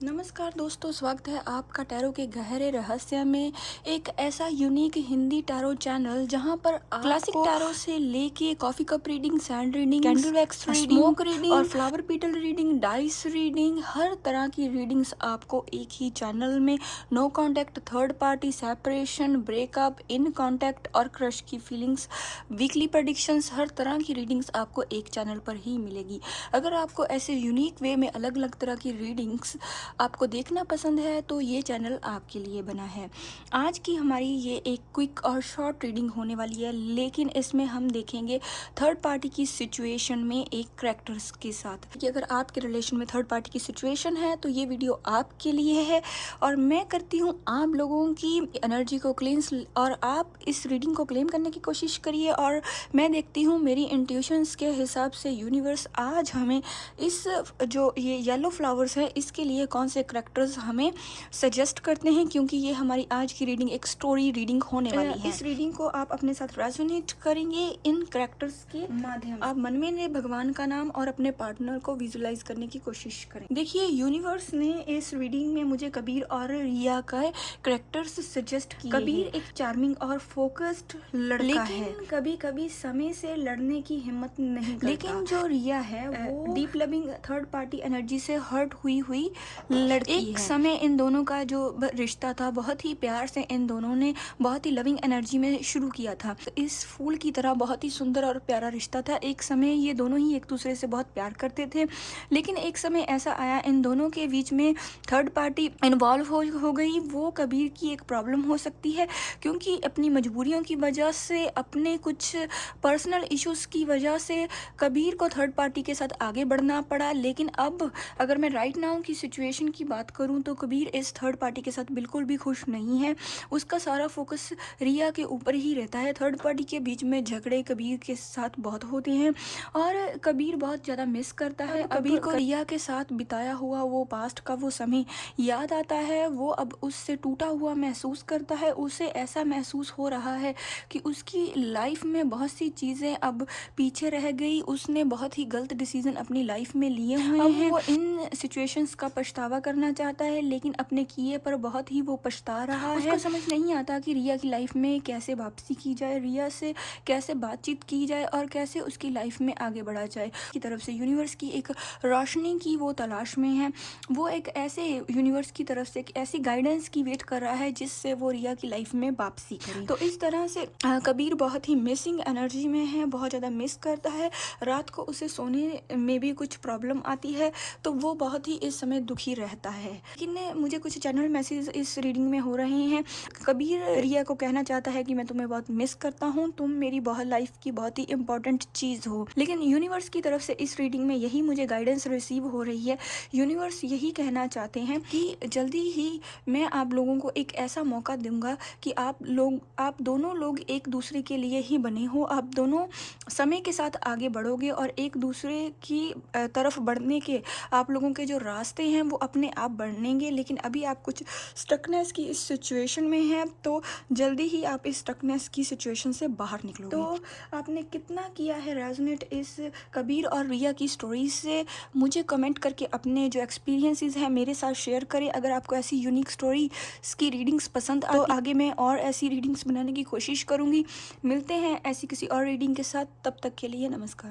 नमस्कार दोस्तों, स्वागत है आपका टैरो के गहरे रहस्य में। एक ऐसा यूनिक हिंदी टैरो चैनल जहां पर क्लासिक टैरो से लेके coffee cup reading, sand reading, candle wax reading, smoke reading और flower petal reading, dice reading, हर तरह की रीडिंग्स आपको एक ही चैनल में। No contact, third party, separation, breakup, in contact और क्रश की फीलिंग्स, वीकली प्रेडिक्शंस, हर तरह की रीडिंग्स आपको एक चैनल पर ही मिलेगी। अगर आपको ऐसे यूनिक वे में अलग अलग तरह की रीडिंग्स आपको देखना पसंद है तो ये चैनल आपके लिए बना है। आज की हमारी ये एक क्विक और शॉर्ट रीडिंग होने वाली है, लेकिन इसमें हम देखेंगे थर्ड पार्टी की सिचुएशन में एक कैरेक्टर्स के साथ कि अगर आपके रिलेशन में थर्ड पार्टी की सिचुएशन है तो ये वीडियो आपके लिए है। और मैं करती हूँ आप लोगों की एनर्जी को क्लींस, और आप इस रीडिंग को क्लेम करने की कोशिश करिए। और मैं देखती हूँ मेरी इंट्यूशंस के हिसाब से यूनिवर्स आज हमें इस जो ये येलो फ्लावर्स है इसके लिए कौन से करैक्टर्स हमें सजेस्ट करते हैं, क्योंकि ये हमारी आज की रीडिंग एक स्टोरी रीडिंग होने वाली है। इस रीडिंग को आप अपने साथ रेजोनेट करेंगे इन करैक्टर्स के माध्यम से। आप मन में ने भगवान का नाम और अपने पार्टनर को विजुलाइज करने की कोशिश करें। देखिए, यूनिवर्स ने इस रीडिंग में मुझे कबीर और रिया का करैक्टर्स सजेस्ट किए। कबीर एक चार्मिंग और फोकस्ड लड़का है, कभी कभी समय से लड़ने की हिम्मत नहीं करता। लेकिन जो रिया है वो deep loving third party energy से हर्ट हुई लड़की एक है। समय इन दोनों का जो रिश्ता था बहुत ही प्यार से इन दोनों ने बहुत ही लविंग एनर्जी में शुरू किया था। तो इस फूल की तरह बहुत ही सुंदर और प्यारा रिश्ता था। एक समय ये दोनों ही एक दूसरे से बहुत प्यार करते थे, लेकिन एक समय ऐसा आया इन दोनों के बीच में थर्ड पार्टी इन्वॉल्व हो गई। वो कबीर की एक प्रॉब्लम हो सकती है, क्योंकि अपनी मजबूरियों की वजह से, अपने कुछ पर्सनल इश्यूज की वजह से कबीर को थर्ड पार्टी के साथ आगे बढ़ना पड़ा। लेकिन अब अगर मैं राइट नाउ की सिचुएशन की बात करूं तो कबीर इस थर्ड पार्टी के साथ बिल्कुल भी खुश नहीं है। उसका सारा फोकस रिया के ऊपर ही रहता है। थर्ड पार्टी के बीच में झगड़े कबीर के साथ बहुत होते हैं और कबीर बहुत ज़्यादा मिस करता है। कबीर को रिया के साथ बिताया हुआ वो पास्ट का वो समय याद आता है। वो अब उससे टूटा हुआ महसूस करता है। उसे ऐसा महसूस हो रहा है कि उसकी लाइफ में बहुत सी चीज़ें अब पीछे रह गई। उसने बहुत ही गलत डिसीजन अपनी लाइफ में लिए हुए हैं। वो इन सिचुएशंस का पछतावा करना चाहता है, लेकिन अपने किए पर बहुत ही वो पछता रहा है। उसको समझ नहीं आता कि रिया की लाइफ में कैसे वापसी की जाए, रिया से कैसे बातचीत की जाए और कैसे उसकी लाइफ में आगे बढ़ा जाए। की तरफ से यूनिवर्स की एक रोशनी की वो तलाश में है। वो एक ऐसे यूनिवर्स की तरफ से एक ऐसी गाइडेंस की वेट कर रहा है जिससे वो रिया की लाइफ में वापसी करे। तो इस तरह से कबीर बहुत ही मिसिंग एनर्जी में है, बहुत ज़्यादा मिस करता है। रात को उसे सोने में भी कुछ प्रॉब्लम आती है, तो वो बहुत ही इस समय दुखी रहता है। लेकिन मुझे कुछ चैनल मैसेज इस रीडिंग में हो रहे हैं। कबीर रिया को कहना चाहता है कि मैं तुम्हें बहुत मिस करता हूँ, तुम मेरी बहुत लाइफ की बहुत ही इंपॉर्टेंट चीज़ हो। लेकिन यूनिवर्स की तरफ से इस रीडिंग में यही मुझे गाइडेंस रिसीव हो रही है। यूनिवर्स यही कहना चाहते हैं कि जल्दी ही मैं आप लोगों को एक ऐसा मौका दूंगा कि आप दोनों लोग एक दूसरे के लिए ही बने हो। आप दोनों समय के साथ आगे बढ़ोगे और एक दूसरे की तरफ बढ़ने के आप लोगों के जो रास्ते हैं वो अपने आप बढ़ेंगे। लेकिन अभी आप कुछ स्टकनेस की इस सिचुएशन में हैं, तो जल्दी ही आप इस स्टकनेस की सिचुएशन से बाहर निकलोगे। तो आपने कितना किया है रेजोनेट इस कबीर और रिया की स्टोरी से, मुझे कमेंट करके अपने जो एक्सपीरियंसेस हैं मेरे साथ शेयर करें। अगर आपको ऐसी यूनिक स्टोरी की रीडिंग्स पसंद तो आगे मैं और ऐसी रीडिंग्स बनाने की कोशिश करूँगी। मिलते हैं ऐसी किसी और रीडिंग के साथ, तब तक के लिए नमस्कार।